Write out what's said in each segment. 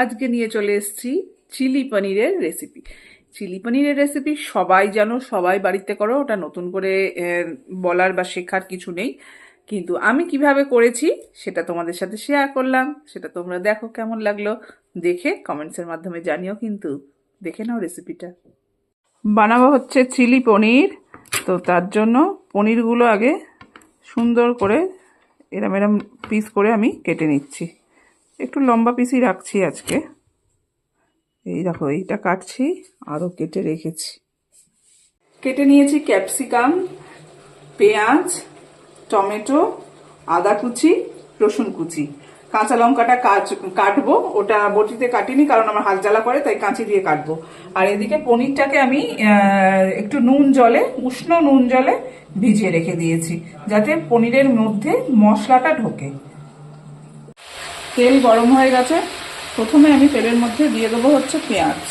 আজকে নিয়ে চলে এসেছি চিলি পনিরের রেসিপি। চিলি পনিরের রেসিপি সবাই জানো, সবাই বাড়িতে করো, ওটা নতুন করে বলার বা শেখার কিছু নেই। কিন্তু আমি কিভাবে করেছি সেটা তোমাদের সাথে শেয়ার করলাম, সেটা তোমরা দেখো কেমন লাগলো, দেখে কমেন্টসের মাধ্যমে জানিও। কিন্তু দেখে নাও রেসিপিটা। বানাবো হচ্ছে চিলি পনির। তো তার জন্য পনিরগুলো আগে সুন্দর করে এরম এরম পিস করে আমি কেটে নিচ্ছি। একটু লম্বা পিসই রাখছি আজকে। এই দেখো, এইটা কাটছি, আরও কেটে রেখেছি। কেটে নিয়েছি ক্যাপসিকাম, পেঁয়াজ, টমেটো, আদা কুচি, রসুন কুচি। কাঁচা লঙ্কাটা কাটবো, ওটা বটিতে কাটিনি কারণ আমার হাত জ্বালা করে, তাই কাঁচি দিয়ে কাটবো। আর এদিকে পনিরটাকে আমি একটু উষ্ণ নুন জলে ভিজিয়ে রেখে দিয়েছি, যাতে পনিরের মধ্যে মশলাটা ঢোকে। তেল গরম হয়ে গেছে, প্রথমে আমি তেলের মধ্যে দিয়ে দেবো হচ্ছে পেঁয়াজ।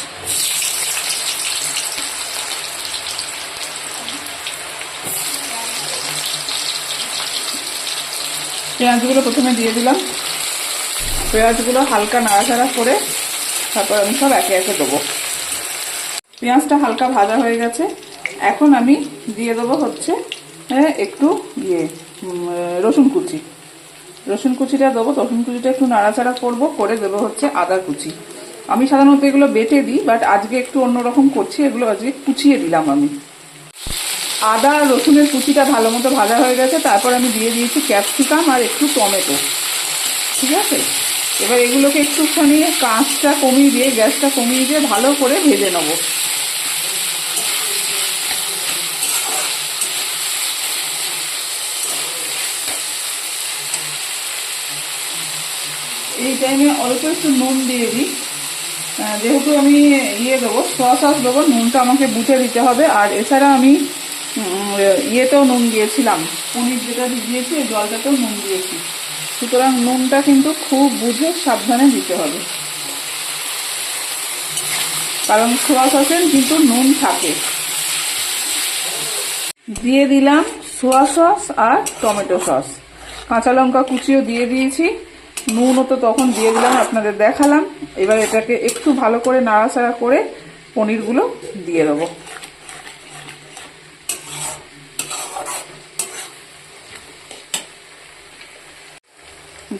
পেঁয়াজগুলো প্রথমে দিয়ে দিলাম। পেঁয়াজগুলো হালকা নাড়াচাড়া করে তারপর আমি সব একে একে দেবো। পেঁয়াজটা হালকা ভাজা হয়ে গেছে, এখন আমি দিয়ে দেবো হচ্ছে একটু রসুন কুচি। রসুন কুচিটা দেবো, রসুন কুচিটা একটু নাড়াচাড়া করবো, করে দেবো হচ্ছে আদা কুচি। আমি সাধারণত এগুলো বেটে দিই, বাট আজকে একটু অন্যরকম করছি, এগুলো আজকে কুচিয়ে দিলাম আমি। আদা আর রসুনের কুচিটা ভালো মতো ভাজা হয়ে গেছে, তারপর আমি দিয়ে দিয়েছি ক্যাপসিকাম আর একটু টমেটো। ঠিক আছে, এবার এগুলোকে একটুখানি কাঁচটা কমিয়ে দিয়ে, গ্যাসটা কমিয়ে দিয়ে ভালো করে ভেজে নেবো। এই টাইমে অল্প একটু নুন দিয়ে দিই, যেহেতু আমি দেবো সস দেবো, নুনটা আমাকে বুঝে দিতে হবে। আর এছাড়া আমি ইয়েতেও নুন দিয়েছিলাম, পনির যেটা ভিজিয়েছি ওই জলটাতেও নুন দিয়েছি, সুতরাং নুনটা কিন্তু খুব বুঝে সাবধানে দিতে হবে, কারণ সোয়া সসের কিন্তু নুন থাকে। দিয়ে দিলাম সোয়া সস আর টমেটো সস, কাঁচা লঙ্কা কুচিও দিয়ে দিয়েছি, নুনও তো তখন দিয়ে দিলাম, আপনাদের দেখালাম। এবার এটাকে একটু ভালো করে নাড়াচাড়া করে পনিরগুলো দিয়ে দেবো।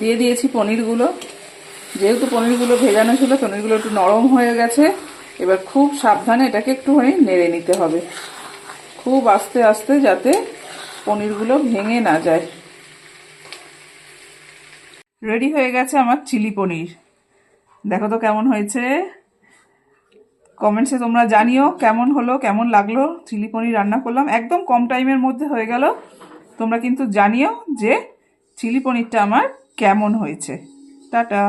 দিয়ে দিয়েছি পনিরগুলো। যেহেতু পনিরগুলো ভেজানো ছিল, পনিরগুলো একটু নরম হয়ে গেছে। এবার খুব সাবধানে এটাকে একটুখানি নেড়ে নিতে হবে, খুব আস্তে আস্তে, যাতে পনিরগুলো ভেঙে না যায়। রেডি হয়ে গেছে আমার চিলি পনির। দেখো তো কেমন হয়েছে, কমেন্টসে তোমরা জানিও কেমন হলো, কেমন লাগলো। চিলি পনির রান্না করলাম, একদম কম টাইমের মধ্যে হয়ে গেল। তোমরা কিন্তু জানিও যে চিলি পনিরটা আমার কেমন হয়েছে। টাটা।